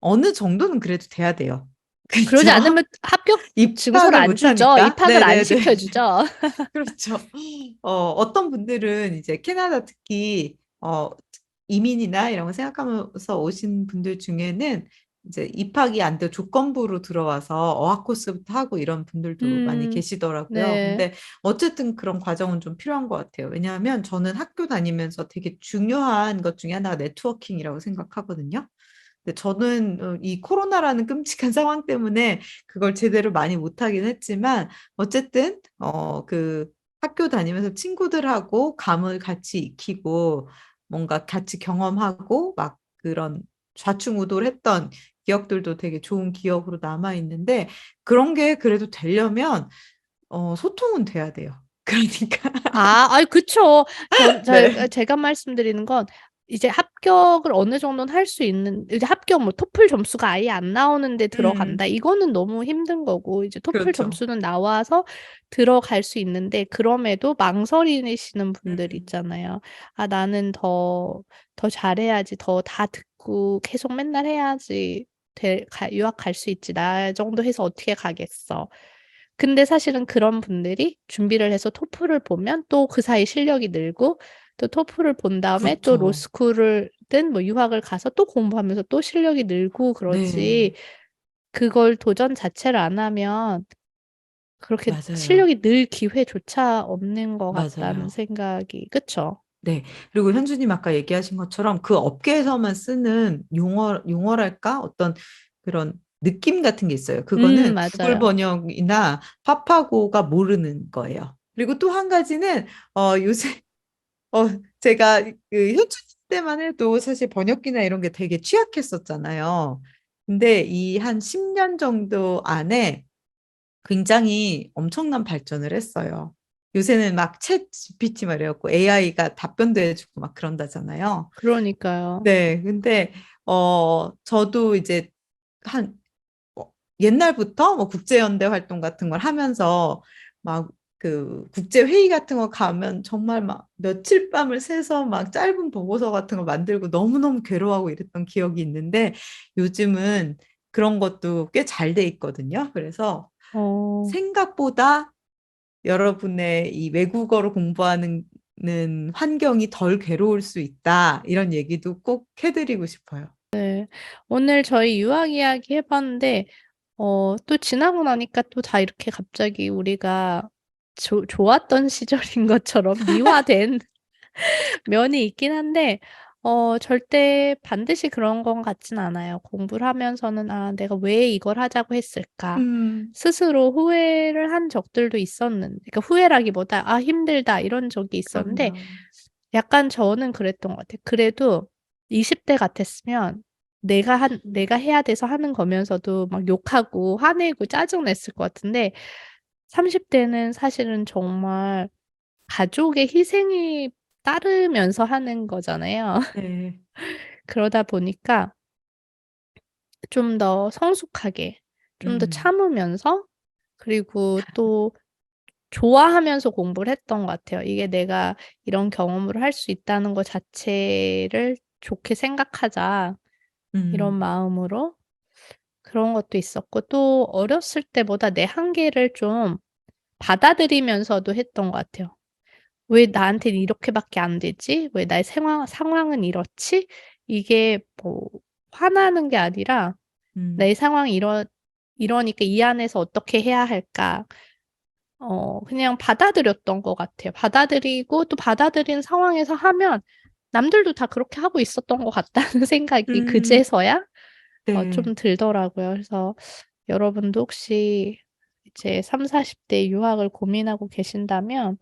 어느 정도는 그래도 돼야 돼요. 그러지 그죠? 않으면 합격 증서를 입학을 안 못 주죠. 하니까. 입학을 안 네네네. 시켜 주죠. 그렇죠. 어떤 분들은 이제 캐나다 특히 이민이나 이런 거 생각하면서 오신 분들 중에는 이제 입학이 안 돼 조건부로 들어와서 어학 코스부터 하고 이런 분들도 많이 음. 계시더라고요. 네. 근데 어쨌든 그런 과정은 좀 필요한 것 같아요. 왜냐하면 저는 학교 다니면서 되게 중요한 것 중에 하나가 네트워킹이라고 생각하거든요. 근데 저는 이 코로나라는 끔찍한 상황 때문에 그걸 제대로 많이 못 하긴 했지만 어쨌든 학교 다니면서 친구들하고 감을 같이 익히고 뭔가 같이 경험하고 막 그런 좌충우돌했던 기억들도 되게 좋은 기억으로 남아 있는데 그런 게 그래도 되려면 소통은 돼야 돼요. 그러니까 아이 그쵸. 네. 제가 말씀드리는 건 이제 합격을 어느 정도는 할 수 있는 이제 합격 뭐 토플 점수가 아예 안 나오는데 들어간다. 음, 이거는 너무 힘든 거고 이제 토플 그렇죠. 점수는 나와서 들어갈 수 있는데 그럼에도 망설이시는 분들 음, 있잖아요. '아 나는 더 잘해야지. 더 다 듣고 계속 맨날 해야지 유학 갈 수 있지. 나 정도 해서 어떻게 가겠어.' 근데 사실은 그런 분들이 준비를 해서 토플을 보면 또 그 사이 실력이 늘고 또 토플을 본 다음에 또 그렇죠. 로스쿨을든 뭐 유학을 가서 또 공부하면서 또 실력이 늘고 그러지 네, 그걸 도전 자체를 안 하면 그렇게 맞아요. 실력이 늘 기회조차 없는 것 같다는 맞아요. 생각이 그쵸? 네. 그리고 현주님 아까 얘기하신 것처럼 그 업계에서만 쓰는 용어랄까? 어떤 그런 느낌 같은 게 있어요. 그거는 구글 맞아요. 번역이나 파파고가 모르는 거예요. 그리고 또 한 가지는, 요새, 어, 제가 그 현주님 때만 해도 사실 번역기나 이런 게 되게 취약했었잖아요. 근데 이 한 10년 정도 안에 굉장히 엄청난 발전을 했어요. 요새는 막 챗 GPT 말이었고 AI가 답변도 해주고 막 그런다잖아요. 그러니까요. 네, 근데 저도 이제 한 옛날부터 뭐 국제연대 활동 같은 걸 하면서 막 그 국제 회의 같은 거 가면 정말 막 며칠 밤을 새서 막 짧은 보고서 같은 거 만들고 너무너무 괴로워하고 이랬던 기억이 있는데 요즘은 그런 것도 꽤 잘 돼 있거든요. 그래서 어 생각보다 여러분의 이 외국어를 공부하는 환경이 덜 괴로울 수 있다. 이런 얘기도 꼭 해드리고 싶어요. 네. 오늘 저희 유학 이야기 해 봤는데 또 지나고 나니까 또 다 이렇게 갑자기 우리가 좋았던 시절인 것처럼 미화된 면이 있긴 한데 절대 반드시 그런 건 같진 않아요. 공부를 하면서는 '아 내가 왜 이걸 하자고 했을까?' 음, 스스로 후회를 한 적들도 그러니까 후회라기보다 '아 힘들다.' 이런 적이 있었는데 그럼요. 약간 저는 그랬던 것 같아요. 그래도 20대 같았으면 내가 해야 돼서 하는 거면서도 막 욕하고 화내고 짜증 냈을 것 같은데 30 대는 사실은 정말 가족의 희생이 따르면서 하는 거잖아요. 네. 그러다 보니까 좀 더 성숙하게 좀 더 음, 참으면서 그리고 또 좋아하면서 공부를 했던 것 같아요. 이게 '내가 이런 경험을 할 수 있다는 것 자체를 좋게 생각하자.' 이런 음, 마음으로 그런 것도 있었고 또 어렸을 때보다 내 한계를 좀 받아들이면서도 했던 것 같아요. '왜 나한테는 이렇게밖에 안 되지? 왜 나의 상황은 이렇지?' 이게 뭐 화나는 게 아니라 음, '내 상황이 이러니까 이 안에서 어떻게 해야 할까?' 그냥 받아들였던 것 같아요. 받아들이고 또 받아들인 상황에서 하면 남들도 다 그렇게 하고 있었던 것 같다는 생각이 음, 그제서야 네. 좀 들더라고요. 그래서 여러분도 혹시 이제 30-40대 유학을 고민하고 계신다면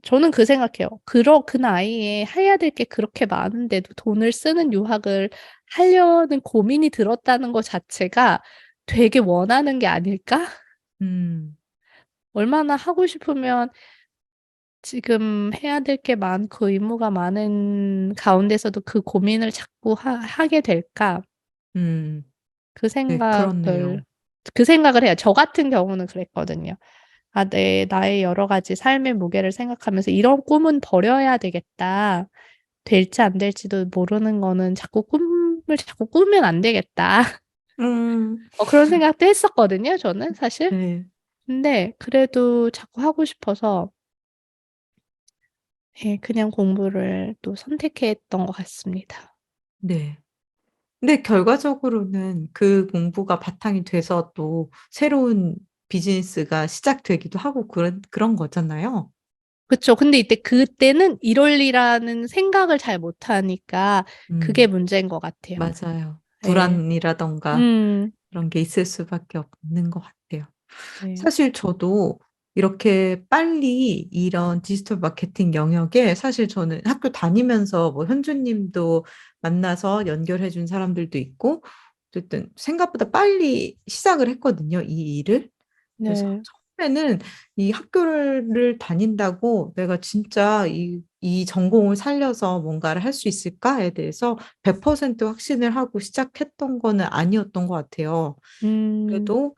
저는 그 생각해요. 그 나이에 해야 될 게 그렇게 많은데도 돈을 쓰는 유학을 하려는 고민이 들었다는 거 자체가 '되게 원하는 게 아닐까?' 음, 얼마나 하고 싶으면 지금 해야 될 게 많고 의무가 많은 가운데서도 그 고민을 자꾸 하게 될까? 음, 그 네, 생각을 그렇네요. 그 생각을 해요. 저 같은 경우는 그랬거든요. '아 나의 여러 가지 삶의 무게를 생각하면서 이런 꿈은 버려야 되겠다. 될지 안 될지도 모르는 거는 꿈을 자꾸 꾸면 안 되겠다.' 음, 그런 생각도 했었거든요 저는 사실. 네, 근데 그래도 자꾸 하고 싶어서 예 그냥 공부를 또 선택했던 것 같습니다. 네. 근데 결과적으로는 그 공부가 바탕이 돼서 또 새로운 비즈니스가 시작되기도 하고 그런 거잖아요. 그쵸. 근데 그때는 이럴리라는 생각을 잘 못하니까 그게 음, 문제인 것 같아요. 맞아요. 예. 불안이라던가 음. 그런 게 있을 수밖에 없는 것 같아요. 네. 사실 저도 이렇게 빨리 이런 디지털 마케팅 영역에 사실 저는 학교 다니면서 뭐 현주님도 만나서 연결해 준 사람들도 있고 어쨌든 생각보다 빨리 시작을 했거든요, 이 일을. 그래서 네. 처음에는 이 학교를 다닌다고 내가 진짜 이 전공을 살려서 뭔가를 할 수 있을까에 대해서 100% 확신을 하고 시작했던 거는 아니었던 것 같아요. 음. 그래도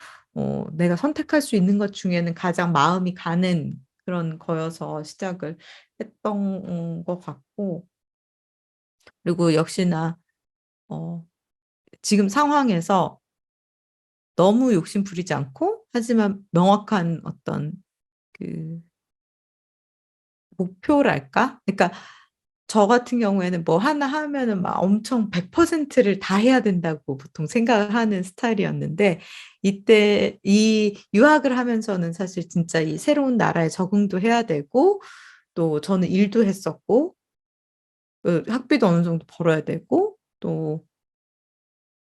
내가 선택할 수 있는 것 중에는 가장 마음이 가는 그런 거여서 시작을 했던 것 같고, 그리고 역시나 어, 지금 상황에서 너무 욕심 부리지 않고, 하지만 명확한 어떤 그 목표랄까? 그러니까 저 같은 경우에는 뭐 하나 하면은 막 엄청 100%를 다 해야 된다고 보통 생각을 하는 스타일이었는데, 이때 이 유학을 하면서는 사실 진짜 이 새로운 나라에 적응도 해야 되고, 또 저는 일도 했었고, 학비도 어느 정도 벌어야 되고, 또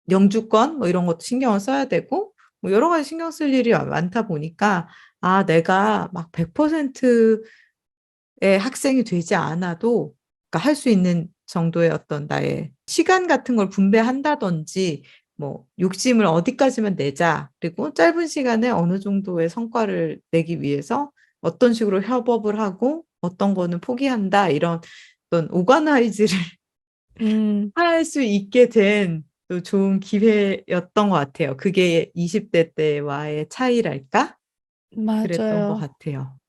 영주권 뭐 이런 것도 신경을 써야 되고, 뭐 여러 가지 신경 쓸 일이 많다 보니까, 아, 내가 막 100%의 학생이 되지 않아도, 그러니까 할 수 있는 정도의 어떤 나의 시간 같은 걸 분배한다든지, 뭐 욕심을 어디까지만 내자. 그리고 짧은 시간에 어느 정도의 성과를 내기 위해서 어떤 식으로 협업을 하고 어떤 거는 포기한다. 이런 어떤 오가나이즈를 음. 할 수 있게 된 또 좋은 기회였던 것 같아요. 그게 20대 때와의 차이랄까? 그랬던 것 맞아요. 같아요.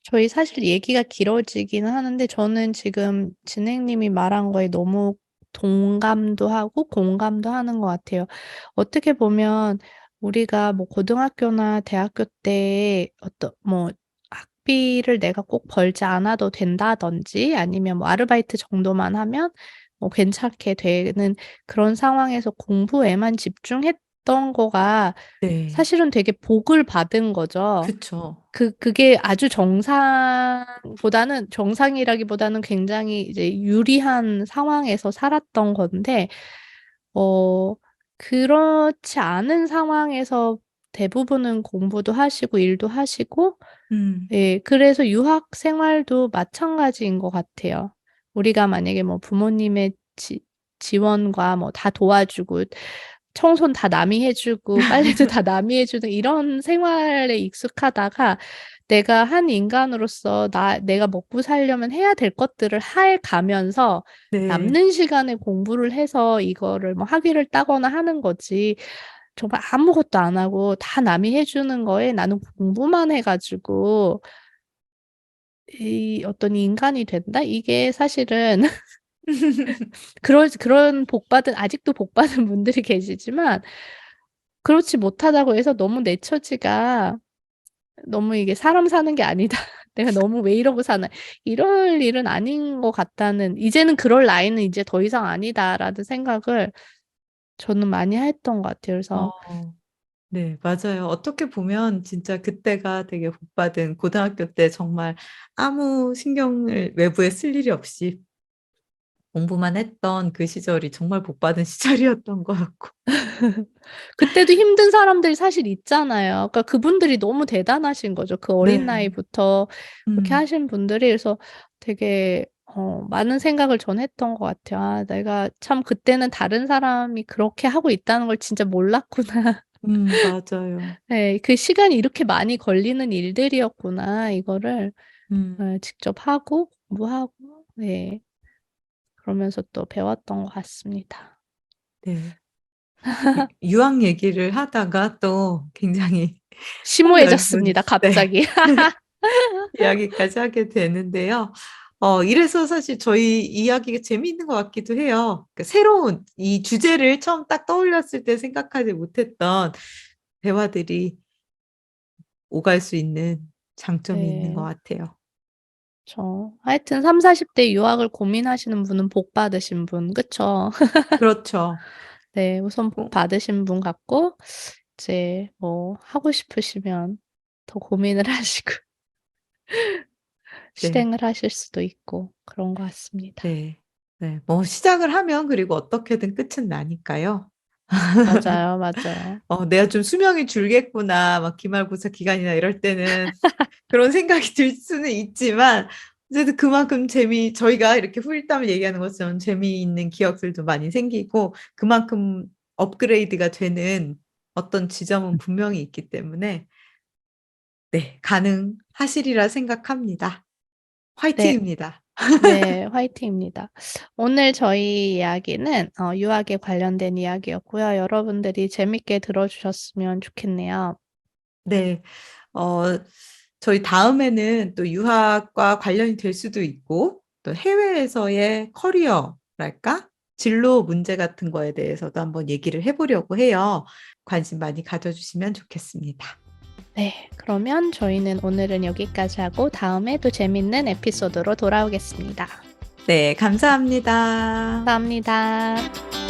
저희 사실 얘기가 길어지기는 하는데 저는 지금 진행님이 말한 거에 너무 동감도 하고 공감도 하는 것 같아요. 어떻게 보면 우리가 뭐 고등학교나 대학교 때 어떤 뭐 학비를 내가 꼭 벌지 않아도 된다든지 아니면 뭐 아르바이트 정도만 하면 뭐 괜찮게 되는 그런 상황에서 공부에만 집중했던 거가 네. 사실은 되게 복을 받은 거죠. 그쵸. 그게 아주 정상보다는 정상이라기보다는 굉장히 이제 유리한 상황에서 살았던 건데 어 그렇지 않은 상황에서 대부분은 공부도 하시고 일도 하시고 음. 예 그래서 유학 생활도 마찬가지인 것 같아요. 우리가 만약에 뭐 부모님의 지원과 뭐 다 도와주고 청소는 다 남이 해 주고 빨래도 다 남이 해 주는 이런 생활에 익숙하다가 내가 한 인간으로서 내가 먹고 살려면 해야 될 것들을 해 가면서 네. 남는 시간에 공부를 해서 이거를 뭐 학위를 따거나 하는 거지 정말 아무것도 안 하고 다 남이 해 주는 거에 나는 공부만 해 가지고 이 어떤 인간이 된다? 이게 사실은 그런 아직도 복 받은 분들이 계시지만 그렇지 못하다고 해서 너무 내 처지가 너무 이게 '사람 사는 게 아니다. 내가 너무 왜 이러고 사나.' 이럴 일은 아닌 것 같다는 이제는 '그럴 나이는 이제 더 이상 아니다.'라는 생각을 저는 많이 했던 것 같아요. 그래서 어. 네, 맞아요. 어떻게 보면 진짜 그때가 되게 복받은 고등학교 때 정말 아무 신경을 외부에 쓸 일이 없이 공부만 했던 그 시절이 정말 복받은 시절이었던 것 같고. 그때도 힘든 사람들이 사실 있잖아요. 그러니까 그분들이 너무 대단하신 거죠. 그 어린 네. 나이부터 그렇게 음. 하신 분들이. 그래서 되게 많은 생각을 전 했던 것 같아요. '아 내가 참 그때는 다른 사람이 그렇게 하고 있다는 걸 진짜 몰랐구나.' 맞아요. 네. '그 시간이 이렇게 많이 걸리는 일들이었구나.' 이거를 음. 직접 하고 공부하고 네 그러면서 또 배웠던 것 같습니다. 네. 유학 얘기를 하다가 또 굉장히 폭넓은 심오해졌습니다 네. 갑자기. 이야기까지 하게 되는데요. 이래서 사실 저희 이야기가 재미있는 것 같기도 해요. 그 새로운 이 주제를 처음 딱 떠올렸을 때 생각하지 못했던 대화들이 오갈 수 있는 장점이 있는 것 네. 같아요. 하여튼 30-40대 유학을 고민하시는 분은 복 받으신 분 그쵸? 그렇죠. 네. 우선 복 어 받으신 분 같고 이제 뭐 하고 싶으시면 더 고민을 하시고 네. 실행을 하실 수도 있고 그런 것 같습니다. 네. 네. 뭐 시작을 하면 그리고 어떻게든 끝은 나니까요. 맞아요, 맞아요. '내가 좀 수명이 줄겠구나.' 막 기말고사 기간이나 이럴 때는 그런 생각이 들 수는 있지만 어쨌든 그만큼 저희가 이렇게 후일담을 얘기하는 것처럼 재미있는 기억들도 많이 생기고 그만큼 업그레이드가 되는 어떤 지점은 분명히 있기 때문에 네 가능하시리라 생각합니다. 네. 화이팅입니다. 네. 화이팅입니다. 오늘 저희 이야기는 유학에 관련된 이야기였고요. 여러분들이 재밌게 들어 주셨으면 좋겠네요. 네. 어 저희 다음에는 또 유학과 관련이 될 수도 있고 또 해외에서의 커리어랄까? 진로 문제 같은 거에 대해서도 한번 얘기를 해 보려고 해요. 관심 많이 가져 주시면 좋겠습니다. 네. 그러면 저희는 오늘은 여기까지 하고 다음에 또 재밌는 에피소드로 돌아오겠습니다. 네 감사합니다. 감사합니다.